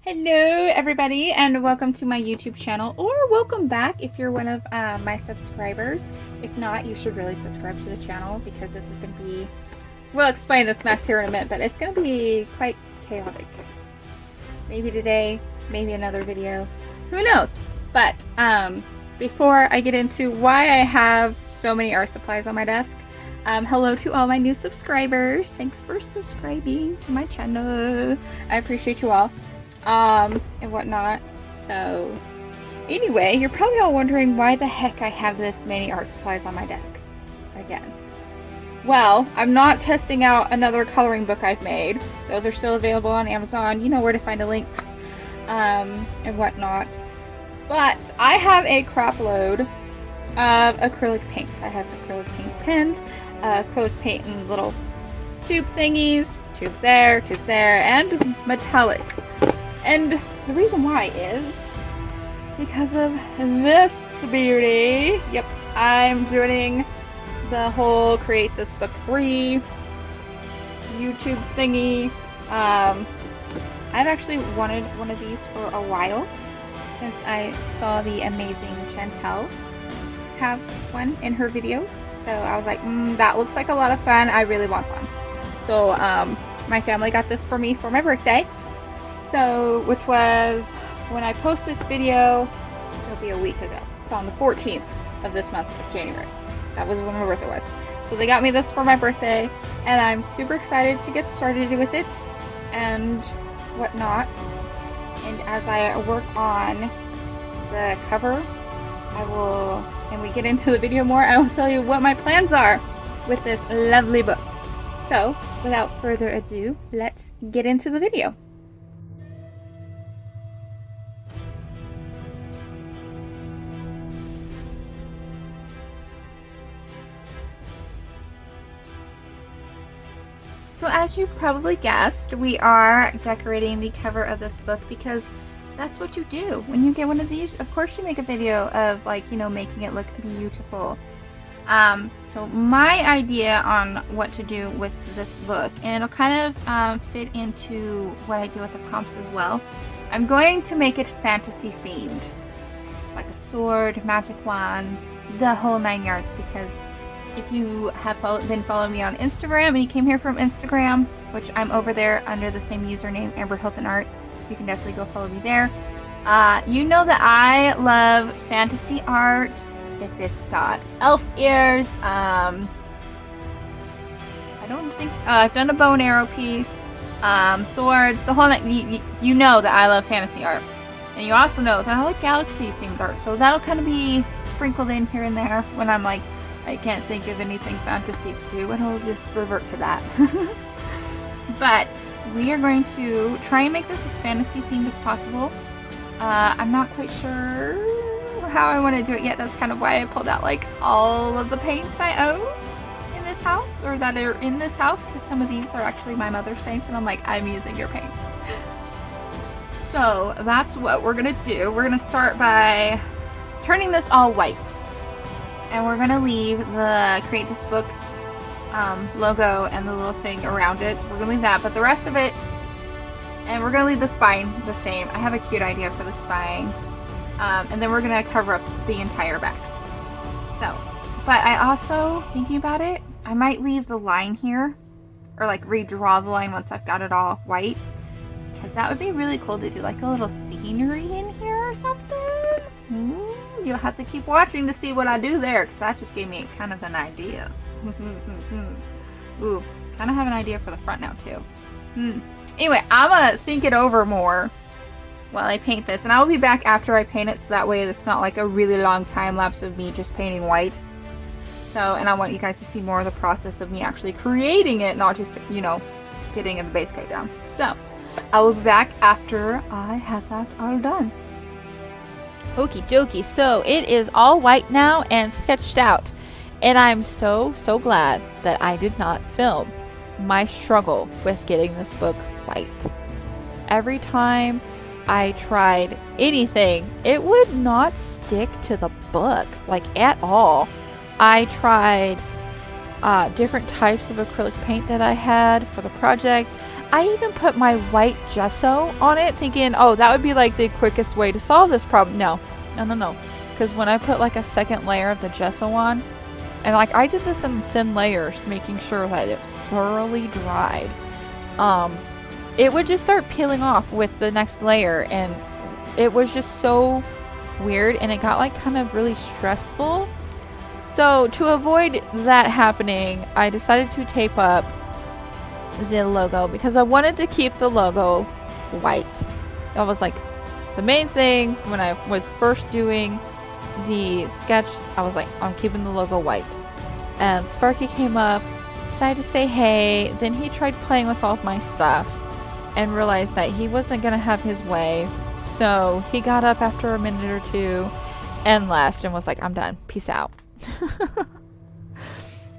Hello everybody and welcome to my YouTube channel, or welcome back if you're one of my subscribers. If not, you should really subscribe to the channel because this is going to be, we'll explain this mess here in a minute, but it's going to be quite chaotic. Maybe today, maybe another video, who knows? But before I get into why I have so many art supplies on my desk, hello to all my new subscribers. Thanks for subscribing to my channel. I appreciate you all. And whatnot. So anyway, you're probably all wondering why the heck I have this many art supplies on my desk again. Well, I'm not testing out another coloring book I've made. Those are still available on Amazon. You know where to find the links and whatnot. But I have a crap load of acrylic paint. I have acrylic paint pens, acrylic paint in little tube thingies, tubes there, and metallic. And the reason why is because of this beauty. Yep, I'm doing the whole Create This Book Free YouTube thingy. I've actually wanted one of these for a while since I saw the amazing Chantel have one in her video. So I was like, that looks like a lot of fun. I really want one. So my family got this for me for my birthday. So, which was, when I post this video, it'll be a week ago. So on the 14th of this month of January. That was when my birthday was. So they got me this for my birthday, and I'm super excited to get started with it and whatnot. And as I work on the cover, and we get into the video more, I will tell you what my plans are with this lovely book. So, without further ado, let's get into the video. So as you've probably guessed, we are decorating the cover of this book because that's what you do when you get one of these. Of course you make a video of, like, you know, making it look beautiful. So my idea on what to do with this book, and it'll kind of fit into what I do with the prompts as well. I'm going to make it fantasy themed, like a sword, magic wands, the whole 9 yards, because if you have been following me on Instagram and you came here from Instagram, which I'm over there under the same username, Amber Hilton Art, you can definitely go follow me there. You know that I love fantasy art. If it's got elf ears, I don't think I've done a bow and arrow piece, swords, the whole night. You know that I love fantasy art, and you also know that I like galaxy themed art. So that'll kind of be sprinkled in here and there when I'm like, I can't think of anything fantasy to do, and I'll just revert to that. But we are going to try and make this as fantasy themed as possible. I'm not quite sure how I want to do it yet. That's kind of why I pulled out like all of the paints I own in this house, or that are in this house, because some of these are actually my mother's paints, and I'm like, I'm using your paints. So that's what we're gonna do. We're gonna start by turning this all white. And we're going to leave the Create This Book logo and the little thing around it. We're going to leave that, but the rest of it, and we're going to leave the spine the same. I have a cute idea for the spine. And then we're going to cover up the entire back. So, but I also, thinking about it, I might leave the line here, or like redraw the line once I've got it all white. Because that would be really cool to do, like a little scenery in here or something. You'll have to keep watching to see what I do there, because that just gave me kind of an idea. Ooh, kind of have an idea for the front now too. Anyway, I'm gonna think it over more while I paint this, and I'll be back after I paint it, so that way it's not like a really long time lapse of me just painting white. So, and I want you guys to see more of the process of me actually creating it, not just, you know, getting the base coat down. So, I will be back after I have that all done. Okie dokie, so it is all white now and sketched out, and I'm so glad that I did not film my struggle with getting this book white. Every time I tried anything, it would not stick to the book, like at all. I tried different types of acrylic paint that I had for the project. I even put my white gesso on it thinking, oh, that would be like the quickest way to solve this problem. No. Because when I put like a second layer of the gesso on, and like I did this in thin layers, making sure that it thoroughly dried, it would just start peeling off with the next layer, and it was just so weird, and it got like kind of really stressful. So to avoid that happening, I decided to tape up the logo because I wanted to keep the logo white. That was like the main thing when I was first doing the sketch. I was like, I'm keeping the logo white. And Sparky came up, decided to say hey, then he tried playing with all of my stuff and realized that he wasn't gonna have his way. So he got up after a minute or two and left and was like, I'm done, peace out.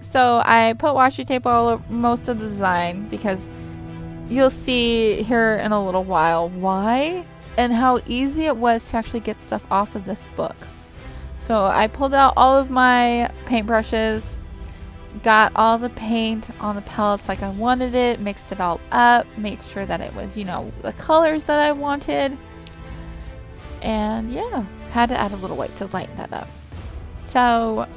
So I put washi tape all over most of the design because you'll see here in a little while why and how easy it was to actually get stuff off of this book. So I pulled out all of my paintbrushes, got all the paint on the palettes like I wanted it, mixed it all up, made sure that it was, you know, the colors that I wanted. And yeah, had to add a little white to lighten that up. So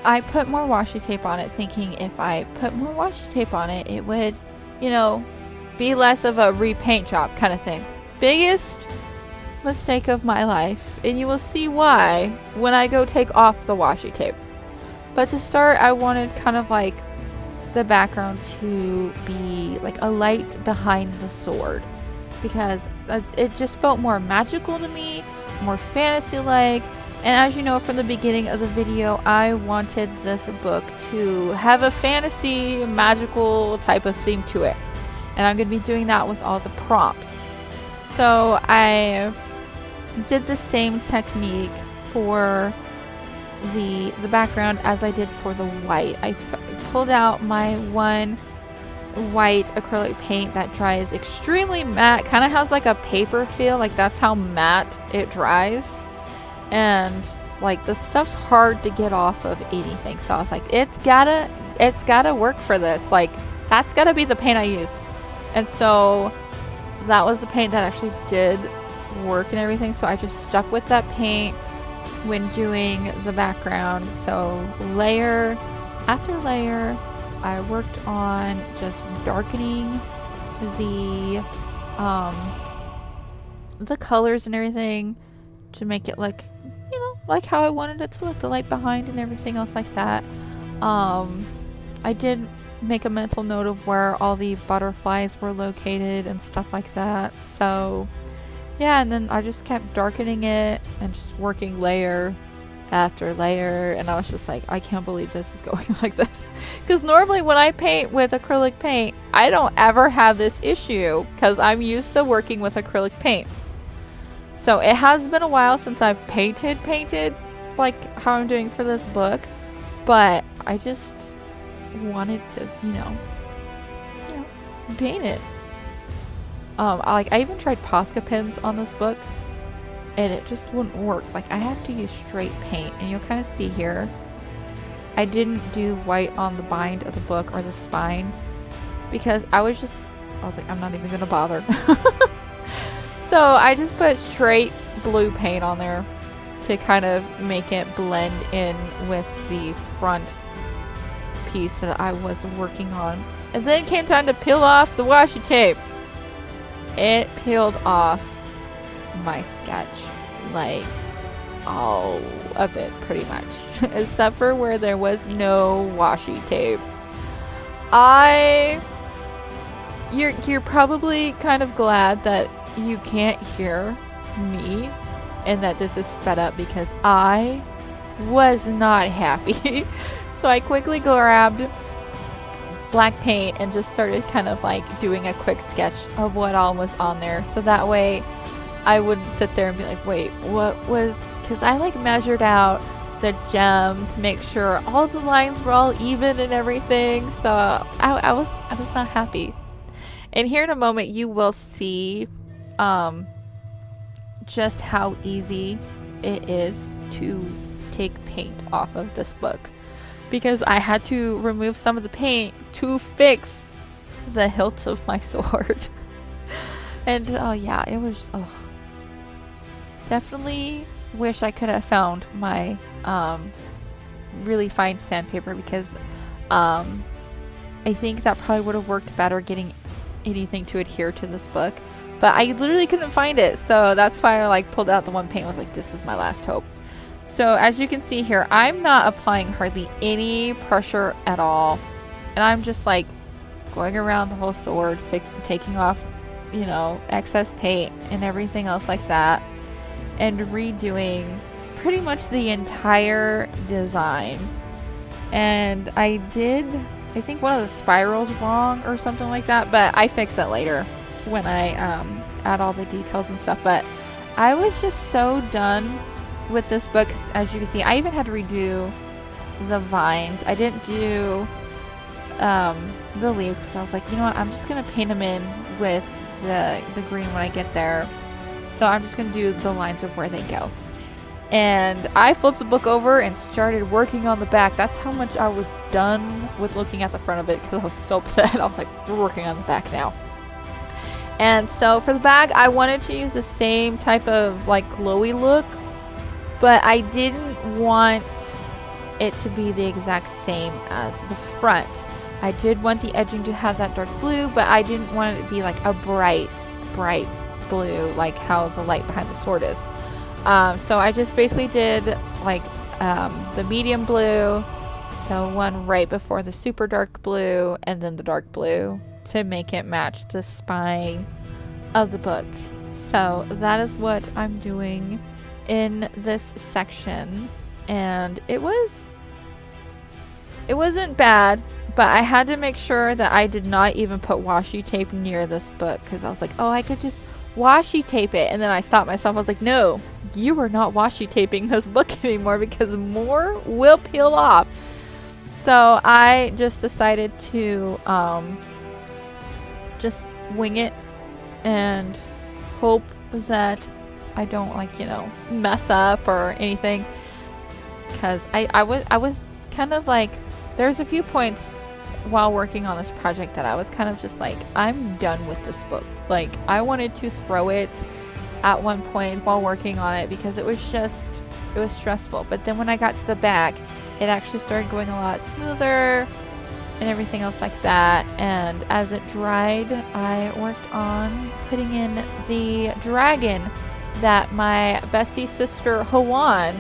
I put more washi tape on it thinking if I put more washi tape on it, it would, you know, be less of a repaint job kind of thing. Biggest mistake of my life, and you will see why when I go take off the washi tape. But to start, I wanted kind of like the background to be like a light behind the sword because it just felt more magical to me, more fantasy-like. And as you know from the beginning of the video, I wanted this book to have a fantasy, magical type of theme to it. And I'm going to be doing that with all the prompts. So I did the same technique for the background as I did for the white. I pulled out my one white acrylic paint that dries extremely matte, kind of has like a paper feel, like that's how matte it dries. And like the stuff's hard to get off of anything, so I was like, it's gotta work for this, like that's gotta be the paint I use. And so that was the paint that actually did work and everything, so I just stuck with that paint when doing the background. So layer after layer I worked on just darkening the colors and everything to make it look, you know, like how I wanted it to look, the light behind and everything else like that. I did make a mental note of where all the butterflies were located and stuff like that. So yeah, and then I just kept darkening it and just working layer after layer, and I was just like, I can't believe this is going like this, because normally when I paint with acrylic paint I don't ever have this issue because I'm used to working with acrylic paint. So it has been a while since I've painted like how I'm doing for this book, but I just wanted to, you know, paint it. I even tried Posca pens on this book and it just wouldn't work. Like I have to use straight paint, and you'll kind of see here I didn't do white on the bind of the book or the spine because I was like, I'm not even gonna bother. So I just put straight blue paint on there to kind of make it blend in with the front piece that I was working on. And then it came time to peel off the washi tape. It peeled off my sketch, like all of it pretty much, except for where there was no washi tape. You're probably kind of glad that you can't hear me and that this is sped up because I was not happy. So I quickly grabbed black paint and just started kind of like doing a quick sketch of what all was on there, so that way I wouldn't sit there and be like, wait, what was, because I like measured out the gem to make sure all the lines were all even and everything. So I was not happy. And here in a moment you will see just how easy it is to take paint off of this book, because I had to remove some of the paint to fix the hilt of my sword. And oh yeah, it was definitely wish I could have found my really fine sandpaper, because I think that probably would have worked better getting anything to adhere to this book. But I literally couldn't find it, so that's why I like pulled out the one paint and was like, this is my last hope. So as you can see here, I'm not applying hardly any pressure at all, and I'm just like going around the whole sword, taking off, you know, excess paint and everything else like that, and redoing pretty much the entire design. And I think one of the spirals wrong or something like that, but I fix it later when I add all the details and stuff. But I was just so done with this book. As you can see, I even had to redo the vines. I didn't do the leaves because I was like, you know what, I'm just gonna paint them in with the green when I get there. So I'm just gonna do the lines of where they go. And I flipped the book over and started working on the back. That's how much I was done with looking at the front of it, because I was so upset. I was like, we're working on the back now. And so for the bag, I wanted to use the same type of like glowy look, but I didn't want it to be the exact same as the front. I did want the edging to have that dark blue, but I didn't want it to be like a bright blue, like how the light behind the sword is. So I just basically did like the medium blue, the one right before the super dark blue, and then the dark blue to make it match the spine of the book. So that is what I'm doing in this section, and it wasn't bad, but I had to make sure that I did not even put washi tape near this book, because I was like, oh, I could just washi tape it. And then I stopped myself. I was like, no, you are not washi taping this book anymore, because more will peel off. So I just decided to just wing it and hope that I don't, like, you know, mess up or anything, because I was kind of like, there's a few points while working on this project that I was kind of just like, I'm done with this book. Like, I wanted to throw it at one point while working on it, because it was stressful. But then when I got to the back, it actually started going a lot smoother and everything else like that. And as it dried, I worked on putting in the dragon that my bestie sister Hawan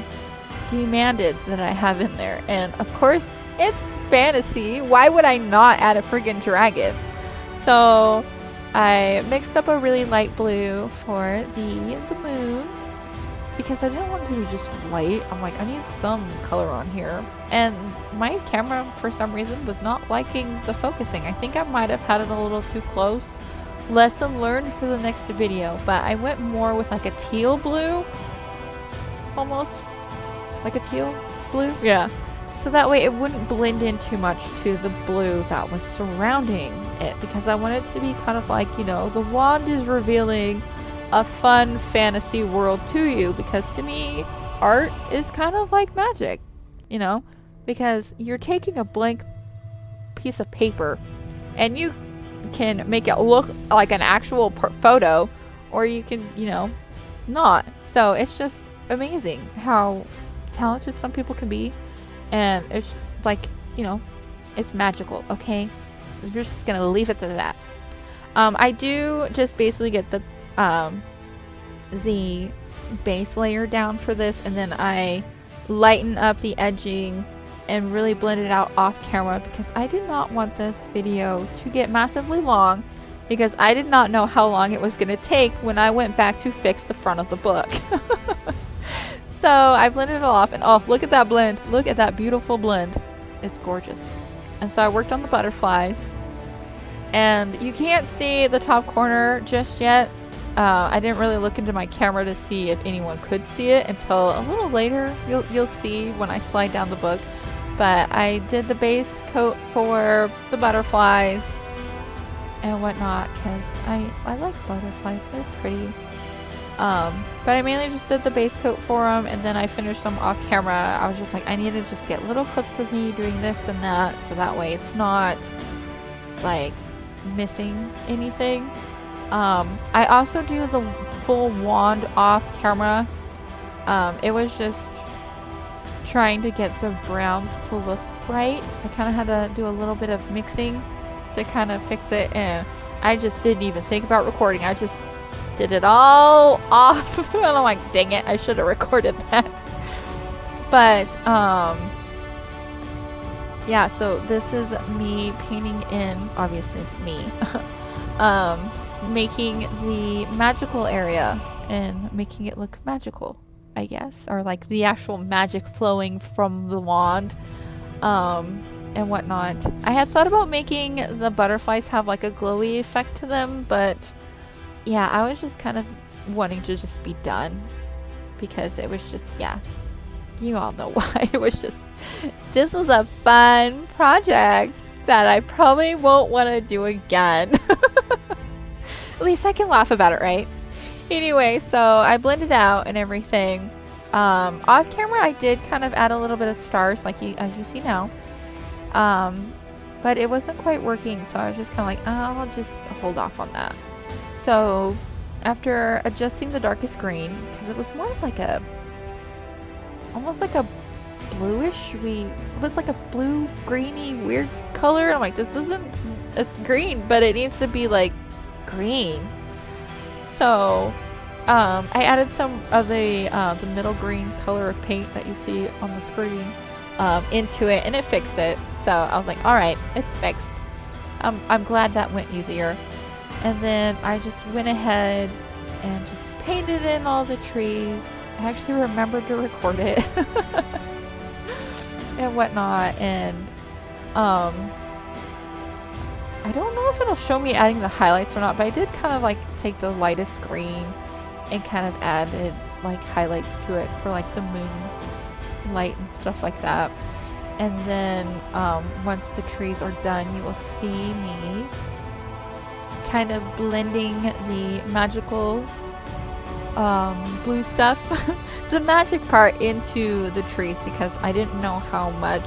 demanded that I have in there. And of course, it's fantasy. Why would I not add a friggin' dragon? So I mixed up a really light blue for the moon, because I didn't want it to be just white. I'm like, I need some color on here. And my camera, for some reason, was not liking the focusing. I think I might have had it a little too close. Lesson learned for the next video. But I went more with like a teal blue. Almost. Like a teal blue? Yeah. So that way it wouldn't blend in too much to the blue that was surrounding it. Because I wanted it to be kind of like, you know, the wand is revealing a fun fantasy world to you, because to me, art is kind of like magic, you know, because you're taking a blank piece of paper and you can make it look like an actual photo, or you can, you know, not. So it's just amazing how talented some people can be, and it's like, you know, it's magical. Okay, we're just gonna leave it to that. I do just basically get the base layer down for this, and then I lighten up the edging and really blend it out off camera, because I did not want this video to get massively long, because I did not know how long it was going to take when I went back to fix the front of the book. So I blended it all off, and oh, look at that blend. Look at that beautiful blend. It's gorgeous. And so I worked on the butterflies, and you can't see the top corner just yet. I didn't really look into my camera to see if anyone could see it until a little later. You'll see when I slide down the book. But I did the base coat for the butterflies and whatnot, because I like butterflies. They're pretty. But I mainly just did the base coat for them, and then I finished them off camera. I was just like, I need to just get little clips of me doing this and that, so that way it's not like missing anything. I also do the full wand off camera. It was just trying to get the browns to look right. I kind of had to do a little bit of mixing to kind of fix it, and I just didn't even think about recording. I just did it all off and I'm like, dang it, I should have recorded that. But yeah, so this is me painting in, obviously it's me, making the magical area and making it look magical, I guess, or like the actual magic flowing from the wand and whatnot. I had thought about making the butterflies have like a glowy effect to them, but yeah, I was just kind of wanting to just be done because it was just, yeah, you all know why. It was just, this was a fun project that I probably won't want to do again. At least I can laugh about it, right? Anyway, so I blended out and everything. Off camera, I did kind of add a little bit of stars, like as you see now. But it wasn't quite working, so I was just kind of like, oh, I'll just hold off on that. So after adjusting the darkest green, because it was more like a, almost like a bluish, it was like a blue greeny weird color. I'm like, this isn't, it's green, but it needs to be like green. So I added some of the middle green color of paint that you see on the screen into it, and it fixed it. So I was like, all right, it's fixed. I'm glad that went easier. And then I just went ahead and just painted in all the trees. I actually remembered to record it and whatnot. And I don't know if it'll show me adding the highlights or not, but I did kind of like take the lightest green and kind of added like highlights to it for like the moon light and stuff like that. And then once the trees are done, you will see me kind of blending the magical blue stuff, the magic part, into the trees, because I didn't know how much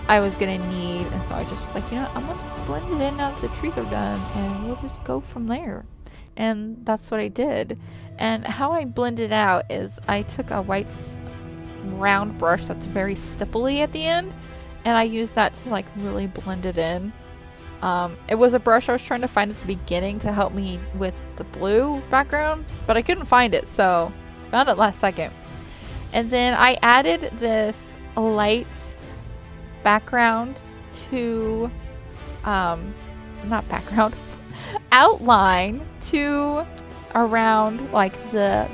I was gonna need, and so I just was like, you know, I'm gonna just blend it in now that the trees are done, and we'll just go from there. And that's what I did. And how I blended out is I took a white round brush that's very stipply at the end, and I used that to like really blend it in. It was a brush I was trying to find at the beginning to help me with the blue background, but I couldn't find it, so found it last second. And then I added this light background to not background outline to around like the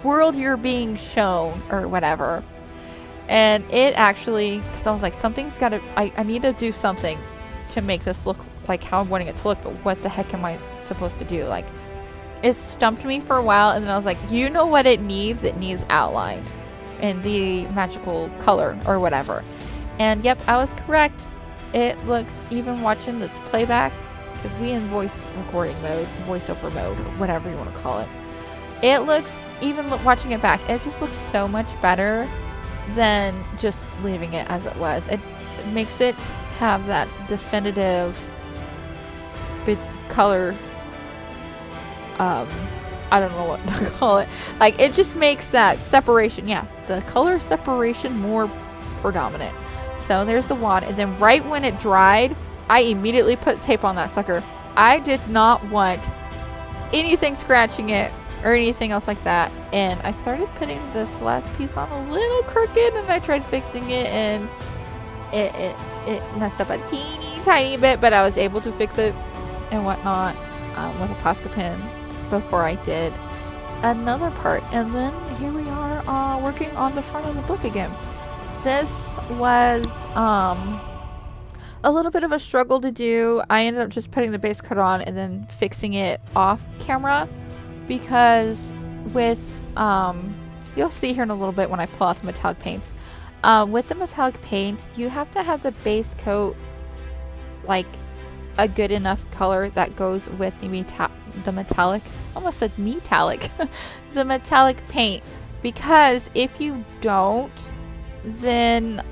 world you're being shown or whatever. And it actually, because I was like, something's gotta, I need to do something to make this look like how I'm wanting it to look, but what the heck am I supposed to do? Like, it stumped me for a while, and then I was like, you know what it needs? It needs outlined in the magical color or whatever. And yep, I was correct. It looks, even watching this playback, because we in voice recording mode, voiceover mode, or whatever you want to call it, it looks, even watching it back, it just looks so much better than just leaving it as it was. It makes it have that definitive color, I don't know what to call it, like it just makes that separation, yeah, the color separation more predominant. So there's the wand, and then right when it dried, I immediately put tape on that sucker. I did not want anything scratching it or anything else like that, and I started putting this last piece on a little crooked, and I tried fixing it, and it messed up a teeny tiny bit, but I was able to fix it and whatnot with a Posca pen before I did another part. And then here we are working on the front of the book again. This was a little bit of a struggle to do. I ended up just putting the base coat on and then fixing it off camera, because with you'll see here in a little bit when I pull out the metallic paints. With the metallic paints, you have to have the base coat like a good enough color that goes with the metallic, almost said metallic, the metallic paint, because if you don't, then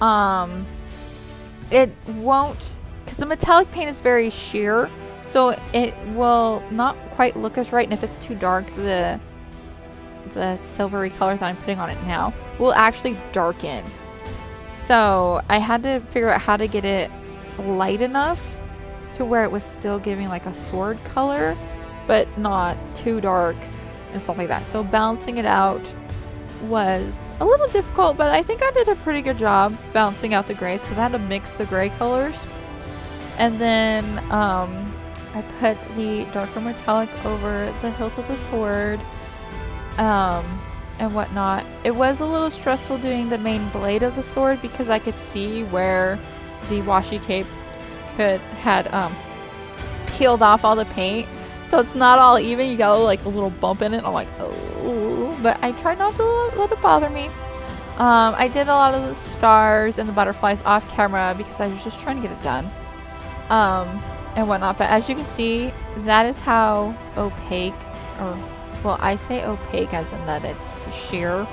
it won't because the metallic paint is very sheer, so it will not quite look as right, and if it's too dark, the silvery color that I'm putting on it now will actually darken. So I had to figure out how to get it light enough to where it was still giving like a sword color, but not too dark and stuff like that. So balancing it out was a little difficult, but I think I did a pretty good job balancing out the grays because I had to mix the gray colors. And then I put the darker metallic over the hilt of the sword and whatnot. It was a little stressful doing the main blade of the sword because I could see where the washi tape had peeled off all the paint, so it's not all even. You got like a little bump in it. I'm like, oh, but I tried not to let it bother me. I did a lot of the stars and the butterflies off camera because I was just trying to get it done and whatnot. But as you can see, that is how opaque, or well, I say opaque as in that it's sheer.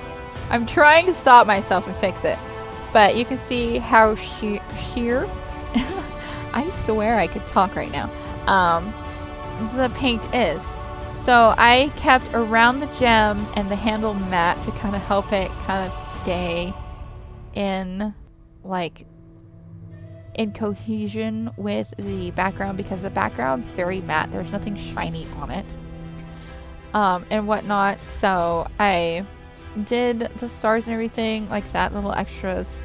I'm trying to stop myself and fix it, but you can see how sheer I swear I could talk right now. The paint is. So I kept around the gem and the handle matte to kind of help it kind of stay in cohesion with the background, because the background's very matte. There's nothing shiny on it. And whatnot. So I did the stars and everything like that, little extras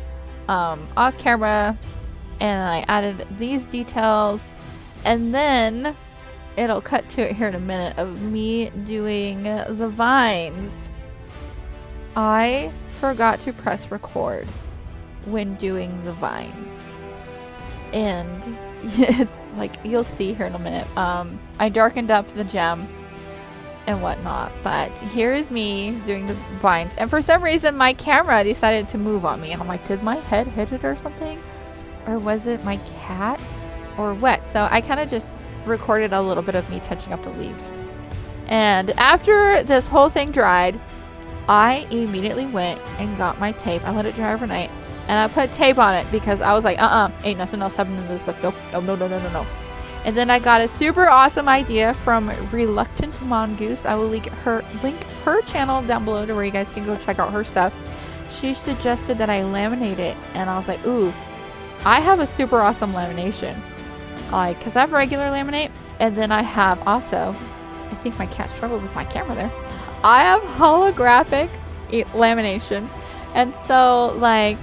off camera. And I added these details, and then it'll cut to it here in a minute of me doing the vines. I forgot to press record when doing the vines, and like you'll see here in a minute, I darkened up the gem and whatnot, but here is me doing the vines, and for some reason my camera decided to move on me, and I'm like, did my head hit it or something? Or was it my cat? Or what? So I kind of just recorded a little bit of me touching up the leaves. And after this whole thing dried, I immediately went and got my tape. I let it dry overnight. And I put tape on it because I was like, ain't nothing else happening in this book. Nope. No. And then I got a super awesome idea from Reluctant Mongoose. I will link her channel down below to where you guys can go check out her stuff. She suggested that I laminate it. And I was like, ooh, I have a super awesome lamination, because I have regular laminate, and then I have also, I think my cat struggled with my camera there, I have holographic lamination, and so I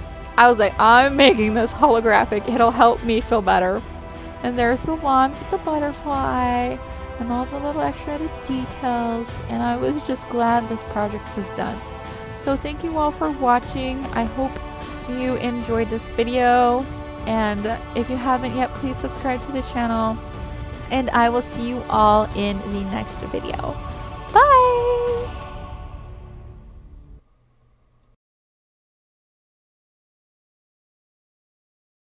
was like, I'm making this holographic, it'll help me feel better. And there's the wand with the butterfly and all the little extra details, and I was just glad this project was done. So thank you all for watching. I hope you enjoyed this video. And if you haven't yet, please subscribe to the channel. And I will see you all in the next video. Bye!